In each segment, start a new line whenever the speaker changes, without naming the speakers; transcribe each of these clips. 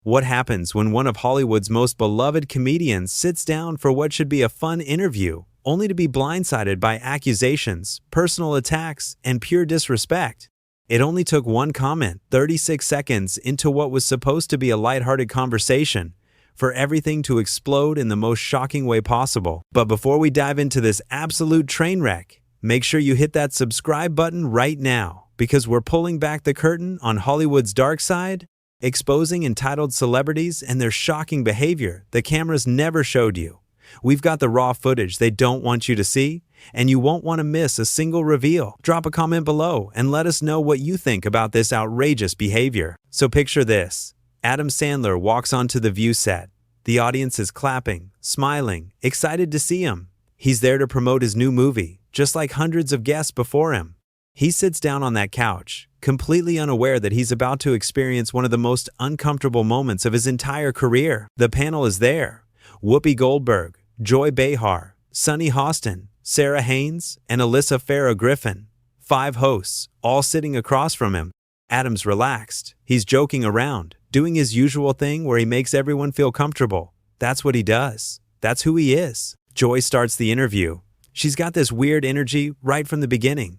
What happens when one of Hollywood's most beloved comedians sits down for what should be a fun interview, only to be blindsided by accusations, personal attacks, and pure disrespect? It only took one comment, 36 seconds into what was supposed to be a lighthearted conversation, for everything to explode in the most shocking way possible. But before we dive into this absolute train wreck, make sure you hit that subscribe button right now, because we're pulling back the curtain on Hollywood's dark side, exposing entitled celebrities and their shocking behavior the cameras never showed you. We've got the raw footage they don't want you to see, and you won't want to miss a single reveal. Drop a comment below and let us know what you think about this outrageous behavior. So picture this. Adam Sandler walks onto the View set. The audience is clapping, smiling, excited to see him. He's there to promote his new movie, just like hundreds of guests before him. He sits down on that couch, completely unaware that he's about to experience one of the most uncomfortable moments of his entire career. The panel is there. Whoopi Goldberg, Joy Behar, Sunny Hostin, Sarah Haynes, and Alyssa Farah Griffin. 5 hosts, all sitting across from him. Adam's relaxed. He's joking around, doing his usual thing where he makes everyone feel comfortable. That's what he does. That's who he is. Joy starts the interview. She's got this weird energy right from the beginning.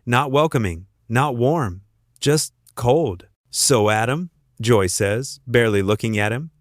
Not welcoming, not warm, just cold. "So Adam," Joy says, barely looking at him,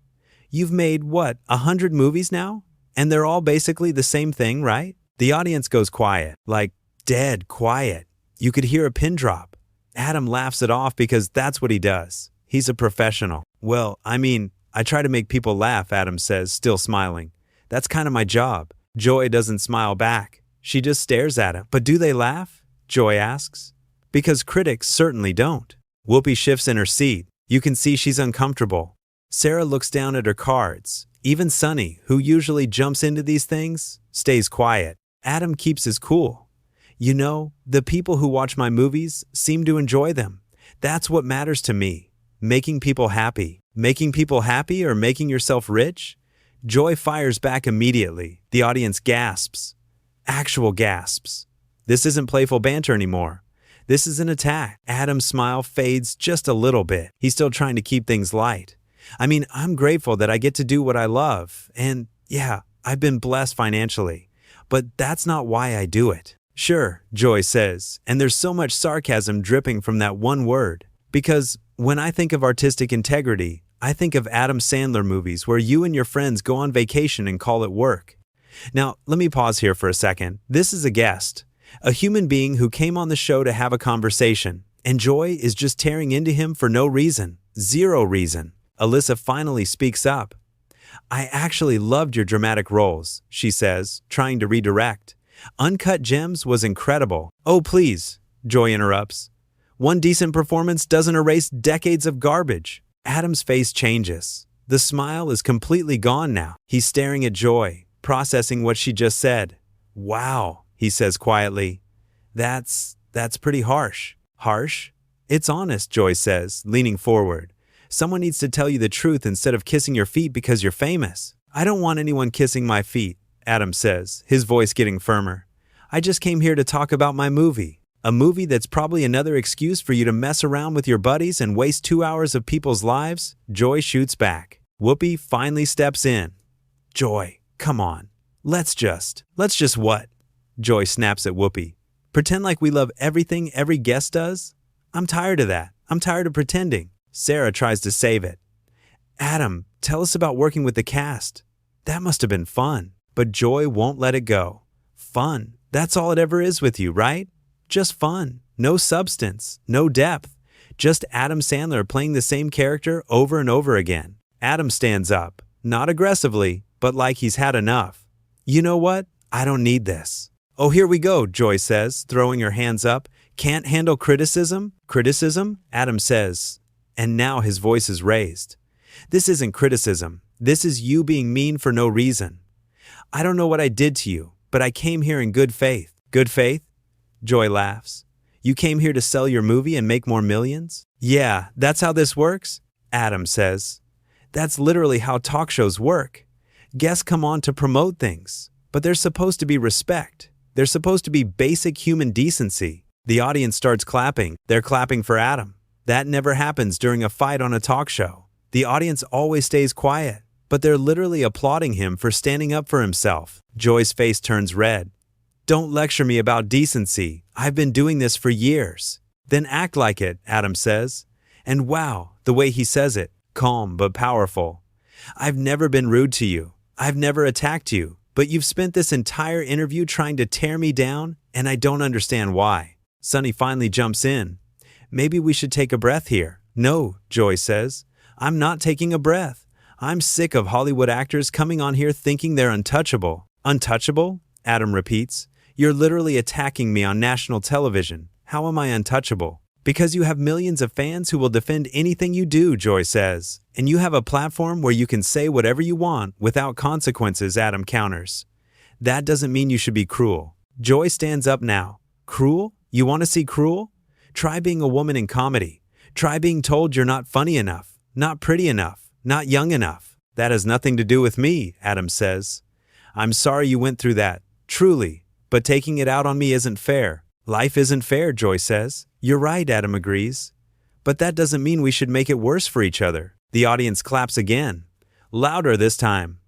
"you've made, 100 movies now? And they're all basically the same thing, right?" The audience goes quiet, like dead quiet. You could hear a pin drop. Adam laughs it off because that's what he does. He's a professional. "Well, I try to make people laugh," Adam says, still smiling. "That's kind of my job." Joy doesn't smile back. She just stares at him. "But do they laugh?" Joy asks. "Because critics certainly don't." Whoopi shifts in her seat. You can see she's uncomfortable. Sarah looks down at her cards. Even Sunny, who usually jumps into these things, stays quiet. Adam keeps his cool. "You know, the people who watch my movies seem to enjoy them. That's what matters to me. Making people happy. Making people happy or making yourself rich?" Joy fires back immediately. The audience gasps. Actual gasps. This isn't playful banter anymore. This is an attack. Adam's smile fades just a little bit. He's still trying to keep things light. "I'm grateful that I get to do what I love. And yeah, I've been blessed financially. But that's not why I do it." "Sure," Joy says, and there's so much sarcasm dripping from that one word. "Because when I think of artistic integrity, I think of Adam Sandler movies where you and your friends go on vacation and call it work." Now, let me pause here for a second. This is a guest. A human being who came on the show to have a conversation, and Joy is just tearing into him for no reason. Zero reason. Alyssa finally speaks up. "I actually loved your dramatic roles," she says, trying to redirect. "Uncut Gems was incredible." "Oh, please," Joy interrupts. "One decent performance doesn't erase decades of garbage." Adam's face changes. The smile is completely gone now. He's staring at Joy, processing what she just said. "Wow," he says quietly. That's pretty harsh." "Harsh?" "It's honest," Joy says, leaning forward. "Someone needs to tell you the truth instead of kissing your feet because you're famous." "I don't want anyone kissing my feet," Adam says, his voice getting firmer. "I just came here to talk about my movie. A movie that's probably another excuse for you to mess around with your buddies and waste 2 hours of people's lives." Joy shoots back. Whoopi finally steps in. "Joy, come on. Let's just what?" Joy snaps at Whoopi. "Pretend like we love everything every guest does? I'm tired of that. I'm tired of pretending." Sarah tries to save it. "Adam, tell us about working with the cast. That must have been fun." But Joy won't let it go. "Fun? That's all it ever is with you, right? Just fun. No substance, no depth. Just Adam Sandler playing the same character over and over again." Adam stands up, not aggressively, but like he's had enough. "You know what? I don't need this." "Oh, here we go," Joy says, throwing her hands up. "Can't handle criticism?" "Criticism?" Adam says, and now his voice is raised. "This isn't criticism. This is you being mean for no reason. I don't know what I did to you, but I came here in good faith." "Good faith?" Joy laughs. "You came here to sell your movie and make more millions?" "Yeah, that's how this works?" Adam says. "That's literally how talk shows work. Guests come on to promote things, but there's supposed to be respect. There's supposed to be basic human decency." The audience starts clapping. They're clapping for Adam. That never happens during a fight on a talk show. The audience always stays quiet, but they're literally applauding him for standing up for himself. Joy's face turns red. Don't lecture me about decency. I've been doing this for years. Then act like it, Adam says. And wow, the way he says it, calm but powerful. I've never been rude to you. I've never attacked you, but you've spent this entire interview trying to tear me down, and I don't understand why. Sonny finally jumps in. Maybe we should take a breath here. No, Joy says. I'm not taking a breath. I'm sick of Hollywood actors coming on here thinking they're untouchable. Untouchable? Adam repeats. You're literally attacking me on national television. How am I untouchable? Because you have millions of fans who will defend anything you do, Joy says. And you have a platform where you can say whatever you want without consequences, Adam counters. That doesn't mean you should be cruel. Joy stands up now. Cruel? You want to see cruel? Try being a woman in comedy. Try being told you're not funny enough, not pretty enough, not young enough. That has nothing to do with me, Adam says. I'm sorry you went through that, truly, but taking it out on me isn't fair. Life isn't fair, Joy says. You're right, Adam agrees. But that doesn't mean we should make it worse for each other. The audience claps again. Louder this time.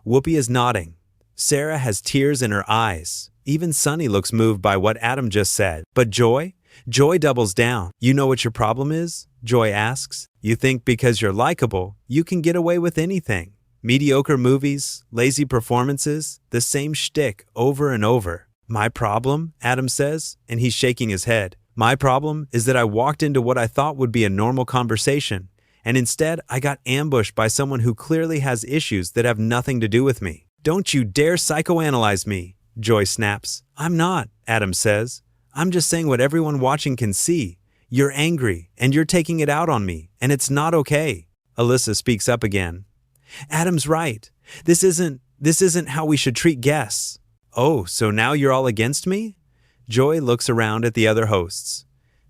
Whoopi is nodding. Sarah has tears in her eyes. Even Sonny looks moved by what Adam just said. But Joy? Joy doubles down. You know what your problem is? Joy asks. You think because you're likable, you can get away with anything. Mediocre movies, lazy performances, the same shtick over and over. My problem, Adam says, and he's shaking his head. My problem is that I walked into what I thought would be a normal conversation, and instead I got ambushed by someone who clearly has issues that have nothing to do with me. Don't you dare psychoanalyze me, Joy snaps. I'm not, Adam says. I'm just saying what everyone watching can see. You're angry, and you're taking it out on me, and it's not okay. Alyssa speaks up again. Adam's right. This isn't how we should treat guests. Oh, so now you're all against me? Joy looks around at the other hosts.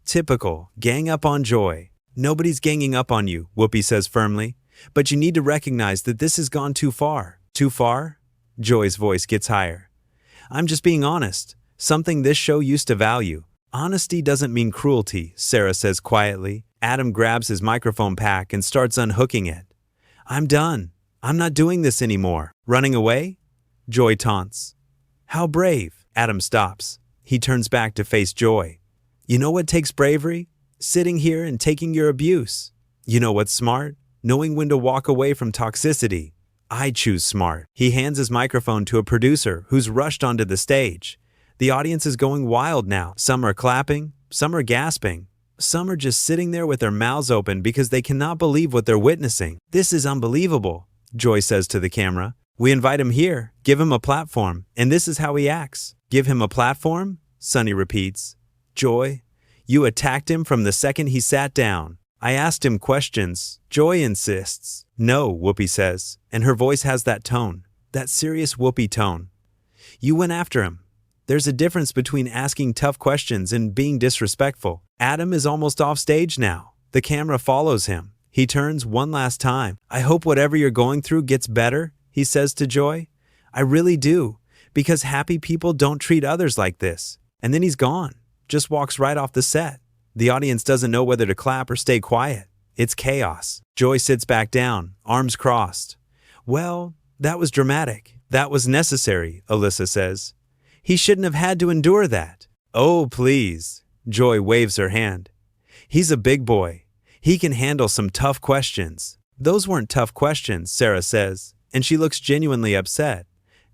Typical, gang up on Joy. Nobody's ganging up on you, Whoopi says firmly. But you need to recognize that this has gone too far. Too far? Joy's voice gets higher. I'm just being honest. Something this show used to value. Honesty doesn't mean cruelty, Sarah says quietly. Adam grabs his microphone pack and starts unhooking it. I'm done. I'm not doing this anymore. Running away? Joy taunts. How brave. Adam stops. He turns back to face Joy. You know what takes bravery? Sitting here and taking your abuse. You know what's smart? Knowing when to walk away from toxicity. I choose smart. He hands his microphone to a producer who's rushed onto the stage. The audience is going wild now. Some are clapping, some are gasping. Some are just sitting there with their mouths open because they cannot believe what they're witnessing. This is unbelievable, Joy says to the camera. We invite him here, give him a platform, and this is how he acts. Give him a platform? Sonny repeats. Joy, you attacked him from the second he sat down. I asked him questions. Joy insists. No, Whoopi says, and her voice has that tone, that serious Whoopi tone. You went after him. There's a difference between asking tough questions and being disrespectful. Adam is almost off stage now. The camera follows him. He turns one last time. I hope whatever you're going through gets better, he says to Joy. I really do, because happy people don't treat others like this. And then he's gone, just walks right off the set. The audience doesn't know whether to clap or stay quiet. It's chaos. Joy sits back down, arms crossed. Well, that was dramatic. That was necessary, Alyssa says. He shouldn't have had to endure that. Oh, please. Joy waves her hand. He's a big boy. He can handle some tough questions. Those weren't tough questions, Sarah says, and she looks genuinely upset.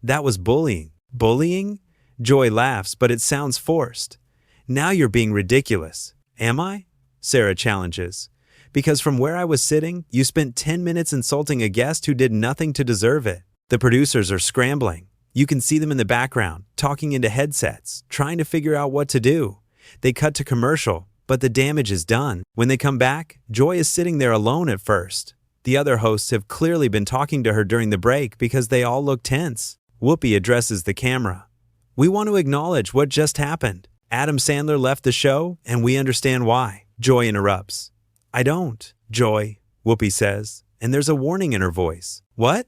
That was bullying. Bullying? Joy laughs, but it sounds forced. Now you're being ridiculous. Am I? Sarah challenges. Because from where I was sitting, you spent 10 minutes insulting a guest who did nothing to deserve it. The producers are scrambling. You can see them in the background, talking into headsets, trying to figure out what to do. They cut to commercial, but the damage is done. When they come back, Joy is sitting there alone at first. The other hosts have clearly been talking to her during the break because they all look tense. Whoopi addresses the camera. We want to acknowledge what just happened. Adam Sandler left the show, and we understand why. Joy interrupts. I don't, Joy, Whoopi says, and there's a warning in her voice. What?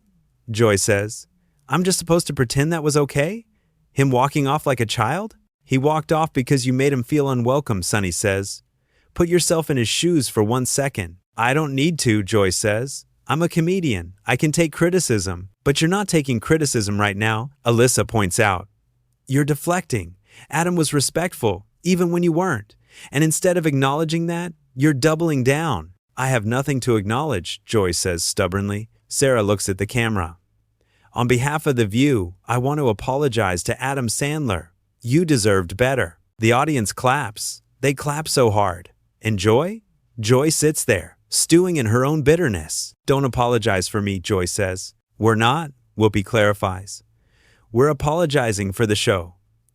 Joy says. I'm just supposed to pretend that was okay? Him walking off like a child? He walked off because you made him feel unwelcome, Sonny says. Put yourself in his shoes for 1 second. I don't need to, Joy says. I'm a comedian. I can take criticism. But you're not taking criticism right now, Alyssa points out. You're deflecting. Adam was respectful, even when you weren't. And instead of acknowledging that, you're doubling down. I have nothing to acknowledge, Joy says stubbornly. Sarah looks at the camera. On behalf of The View, I want to apologize to Adam Sandler. You deserved better. The audience claps. They clap so hard. And Joy? Joy sits there, stewing in her own bitterness. Don't apologize for me, Joy says. We're not, Whoopi clarifies. We're apologizing for the show.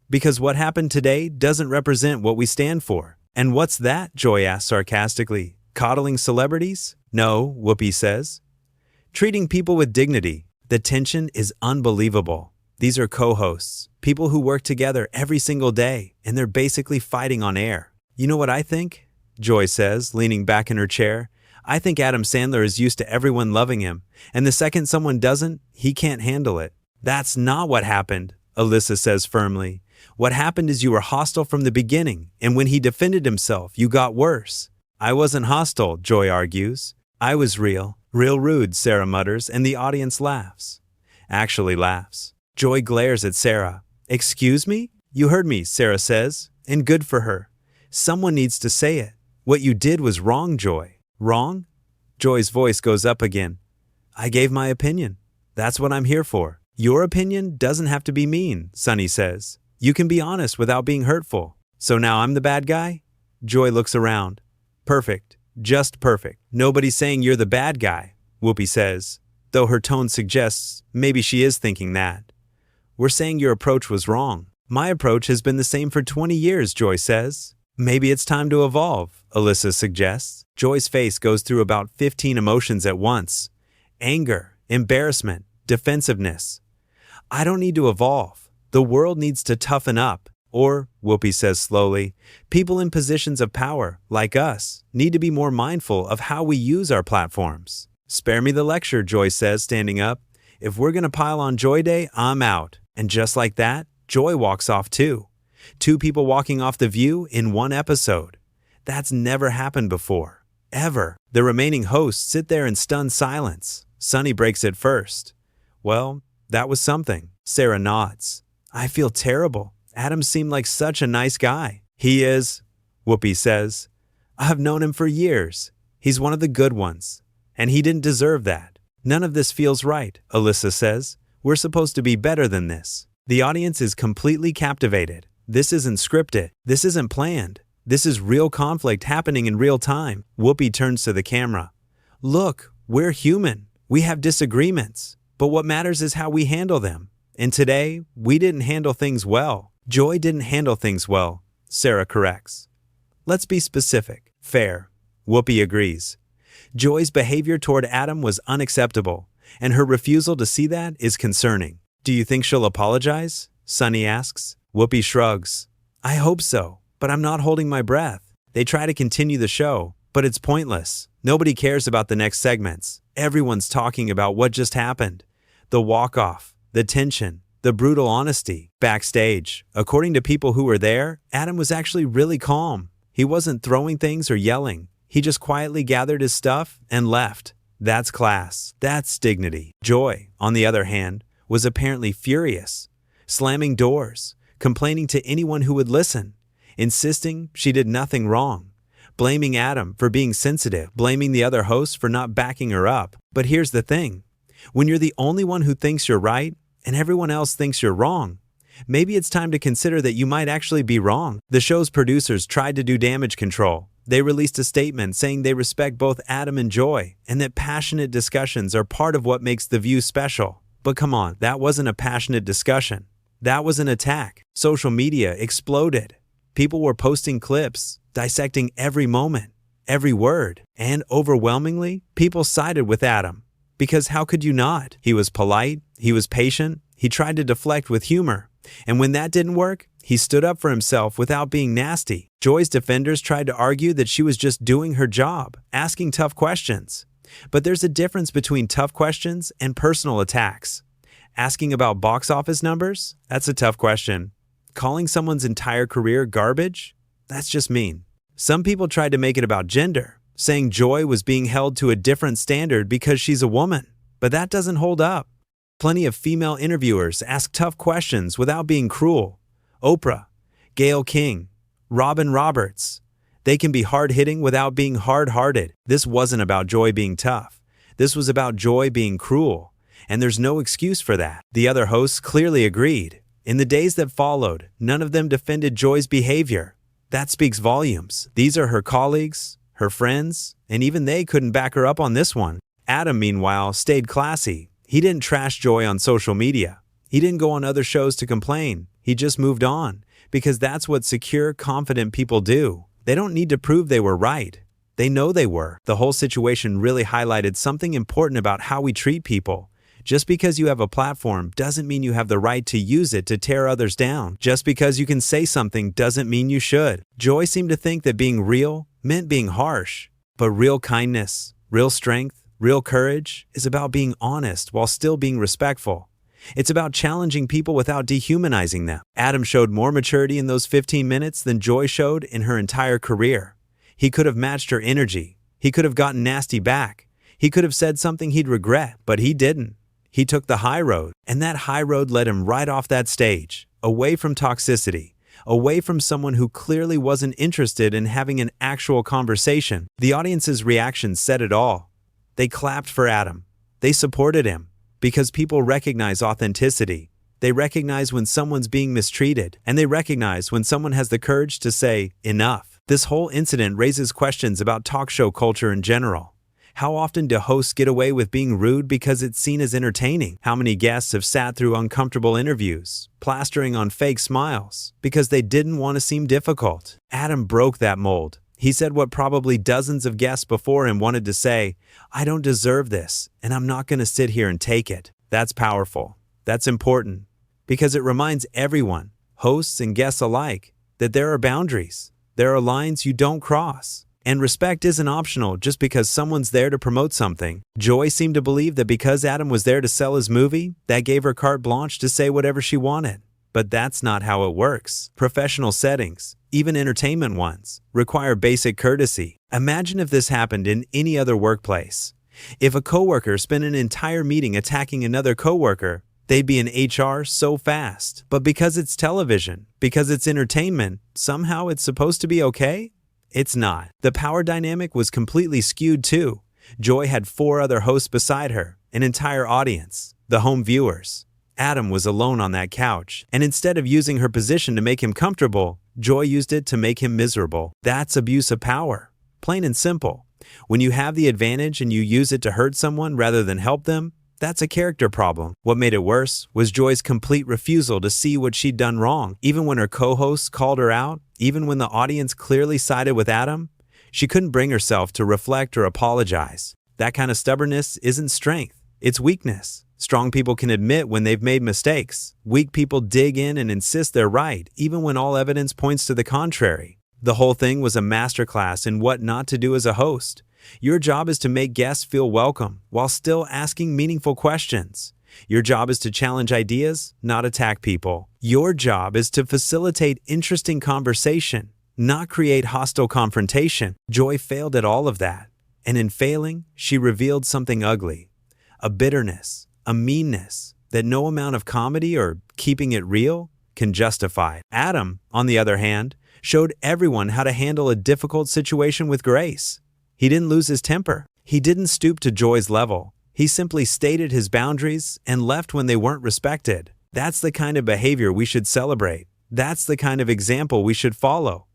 Because what happened today doesn't represent what we stand for. And what's that? Joy asks sarcastically. Coddling celebrities? No, Whoopi says. Treating people with dignity. The tension is unbelievable. These are co-hosts, people who work together every single day, and they're basically fighting on air. You know what I think? Joy says, leaning back in her chair. I think Adam Sandler is used to everyone loving him, and the second someone doesn't, he can't handle it. That's not what happened, Alyssa says firmly. What happened is you were hostile from the beginning, and when he defended himself, you got worse. I wasn't hostile, Joy argues. I was real. Real rude, Sarah mutters, and the audience laughs. Actually laughs. Joy glares at Sarah. Excuse me? You heard me, Sarah says, and good for her. Someone needs to say it. What you did was wrong, Joy. Wrong? Joy's voice goes up again. I gave my opinion. That's what I'm here for. Your opinion doesn't have to be mean, Sunny says. You can be honest without being hurtful. So now I'm the bad guy? Joy looks around. Perfect. Just perfect. Nobody's saying you're the bad guy, Whoopi says, though her tone suggests maybe she is thinking that. We're saying your approach was wrong. My approach has been the same for 20 years, Joy says. Maybe it's time to evolve, Alyssa suggests. Joy's face goes through about 15 emotions at once. Anger, embarrassment, defensiveness. I don't need to evolve. The world needs to toughen up. Or, Whoopi says slowly, people in positions of power, like us, need to be more mindful of how we use our platforms. Spare me the lecture, Joy says, standing up. If we're going to pile on Joy Day, I'm out. And just like that, Joy walks off too. 2 people walking off The View in one episode. That's never happened before. Ever. The remaining hosts sit there in stunned silence. Sunny breaks it first. Well, that was something. Sarah nods. I feel terrible. Adam seemed like such a nice guy. He is, Whoopi says. I've known him for years. He's one of the good ones. And he didn't deserve that. None of this feels right, Alyssa says. We're supposed to be better than this. The audience is completely captivated. This isn't scripted. This isn't planned. This is real conflict happening in real time. Whoopi turns to the camera. Look, we're human. We have disagreements. But what matters is how we handle them. And today, we didn't handle things well. Joy didn't handle things well, Sarah corrects. Let's be specific. Fair. Whoopi agrees. Joy's behavior toward Adam was unacceptable, and her refusal to see that is concerning. Do you think she'll apologize? Sunny asks. Whoopi shrugs. I hope so, but I'm not holding my breath. They try to continue the show, but it's pointless. Nobody cares about the next segments. Everyone's talking about what just happened. The walk-off, the tension, the brutal honesty. Backstage, according to people who were there, Adam was actually really calm. He wasn't throwing things or yelling. He just quietly gathered his stuff and left. That's class. That's dignity. Joy, on the other hand, was apparently furious, slamming doors, complaining to anyone who would listen, insisting she did nothing wrong, blaming Adam for being sensitive, blaming the other hosts for not backing her up. But here's the thing. When you're the only one who thinks you're right, and everyone else thinks you're wrong, maybe it's time to consider that you might actually be wrong. The show's producers tried to do damage control. They released a statement saying they respect both Adam and Joy, and that passionate discussions are part of what makes The View special. But come on, that wasn't a passionate discussion. That was an attack. Social media exploded. People were posting clips, dissecting every moment, every word, and overwhelmingly, people sided with Adam. Because how could you not? He was polite, he was patient, he tried to deflect with humor. And when that didn't work, he stood up for himself without being nasty. Joy's defenders tried to argue that she was just doing her job, asking tough questions. But there's a difference between tough questions and personal attacks. Asking about box office numbers? That's a tough question. Calling someone's entire career garbage? That's just mean. Some people tried to make it about gender. saying Joy was being held to a different standard because she's a woman. But that doesn't hold up. Plenty of female interviewers ask tough questions without being cruel. Oprah, Gayle King, Robin Roberts. They can be hard-hitting without being hard-hearted. This wasn't about Joy being tough. This was about Joy being cruel. And there's no excuse for that. The other hosts clearly agreed. In the days that followed, none of them defended Joy's behavior. That speaks volumes. These are her colleagues, her friends, and even they couldn't back her up on this one. Adam, meanwhile, stayed classy. He didn't trash Joy on social media. He didn't go on other shows to complain. He just moved on, because that's what secure, confident people do. They don't need to prove they were right. They know they were. The whole situation really highlighted something important about how we treat people. Just because you have a platform doesn't mean you have the right to use it to tear others down. Just because you can say something doesn't mean you should. Joy seemed to think that being real meant being harsh. But real kindness, real strength, real courage is about being honest while still being respectful. It's about challenging people without dehumanizing them. Adam showed more maturity in those 15 minutes than Joy showed in her entire career. He could have matched her energy. He could have gotten nasty back. He could have said something he'd regret, but he didn't. He took the high road, and that high road led him right off that stage, away from toxicity, away from someone who clearly wasn't interested in having an actual conversation. The audience's reaction said it all. They clapped for Adam. They supported him because people recognize authenticity. They recognize when someone's being mistreated, and they recognize when someone has the courage to say, enough. This whole incident raises questions about talk show culture in general. How often do hosts get away with being rude because it's seen as entertaining? How many guests have sat through uncomfortable interviews, plastering on fake smiles, because they didn't want to seem difficult? Adam broke that mold. He said what probably dozens of guests before him wanted to say, I don't deserve this, and I'm not going to sit here and take it. That's powerful. That's important, because it reminds everyone, hosts and guests alike, that there are boundaries. There are lines you don't cross. And respect isn't optional just because someone's there to promote something. Joy seemed to believe that because Adam was there to sell his movie, that gave her carte blanche to say whatever she wanted. But that's not how it works. Professional settings, even entertainment ones, require basic courtesy. Imagine if this happened in any other workplace. If a coworker spent an entire meeting attacking another coworker, they'd be in HR so fast. But because it's television, because it's entertainment, somehow it's supposed to be okay? It's not. The power dynamic was completely skewed too. Joy had 4 other hosts beside her, an entire audience, the home viewers. Adam was alone on that couch, and instead of using her position to make him comfortable, Joy used it to make him miserable. That's abuse of power. Plain and simple. When you have the advantage and you use it to hurt someone rather than help them, that's a character problem. What made it worse was Joy's complete refusal to see what she'd done wrong. Even when her co-hosts called her out, even when the audience clearly sided with Adam, she couldn't bring herself to reflect or apologize. That kind of stubbornness isn't strength, it's weakness. Strong people can admit when they've made mistakes. Weak people dig in and insist they're right, even when all evidence points to the contrary. The whole thing was a masterclass in what not to do as a host. Your job is to make guests feel welcome while still asking meaningful questions. Your job is to challenge ideas, not attack people. Your job is to facilitate interesting conversation, not create hostile confrontation. Joy failed at all of that. And in failing, she revealed something ugly. A bitterness, a meanness that no amount of comedy or keeping it real can justify. Adam, on the other hand, showed everyone how to handle a difficult situation with grace. He didn't lose his temper. He didn't stoop to Joy's level. He simply stated his boundaries and left when they weren't respected. That's the kind of behavior we should celebrate. That's the kind of example we should follow.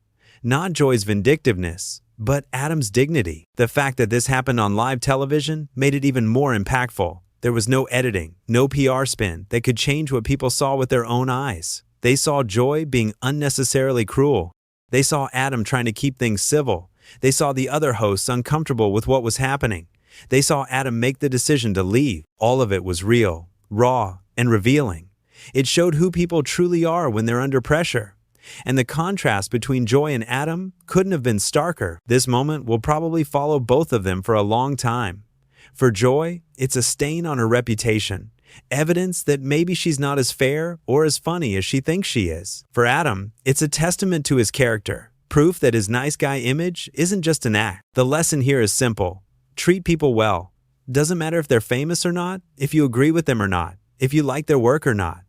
Not Joy's vindictiveness, but Adam's dignity. The fact that this happened on live television made it even more impactful. There was no editing, no PR spin that could change what people saw with their own eyes. They saw Joy being unnecessarily cruel. They saw Adam trying to keep things civil. They saw the other hosts uncomfortable with what was happening. They saw Adam make the decision to leave. All of it was real, raw, and revealing. It showed who people truly are when they're under pressure. And the contrast between Joy and Adam couldn't have been starker. This moment will probably follow both of them for a long time. For Joy, it's a stain on her reputation, evidence that maybe she's not as fair or as funny as she thinks she is. For Adam, it's a testament to his character, Proof that his nice guy image isn't just an act. The lesson here is simple. Treat people well. Doesn't matter if they're famous or not, if you agree with them or not, if you like their work or not.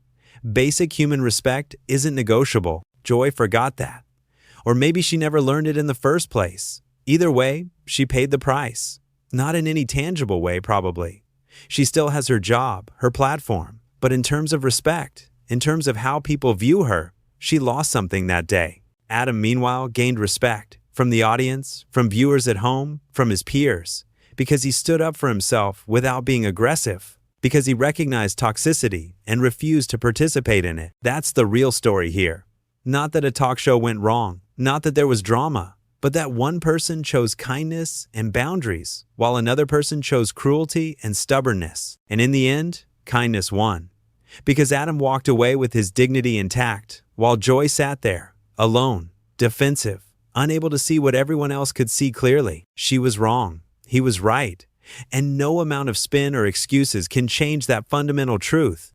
Basic human respect isn't negotiable. Joy forgot that. Or maybe she never learned it in the first place. Either way, she paid the price. Not in any tangible way, probably. She still has her job, her platform. But in terms of respect, in terms of how people view her, she lost something that day. Adam, meanwhile, gained respect from the audience, from viewers at home, from his peers, because he stood up for himself without being aggressive, because he recognized toxicity and refused to participate in it. That's the real story here. Not that a talk show went wrong, not that there was drama, but that one person chose kindness and boundaries, while another person chose cruelty and stubbornness. And in the end, kindness won. Because Adam walked away with his dignity intact, while Joy sat there, alone, defensive, unable to see what everyone else could see clearly. She was wrong. He was right. And no amount of spin or excuses can change that fundamental truth.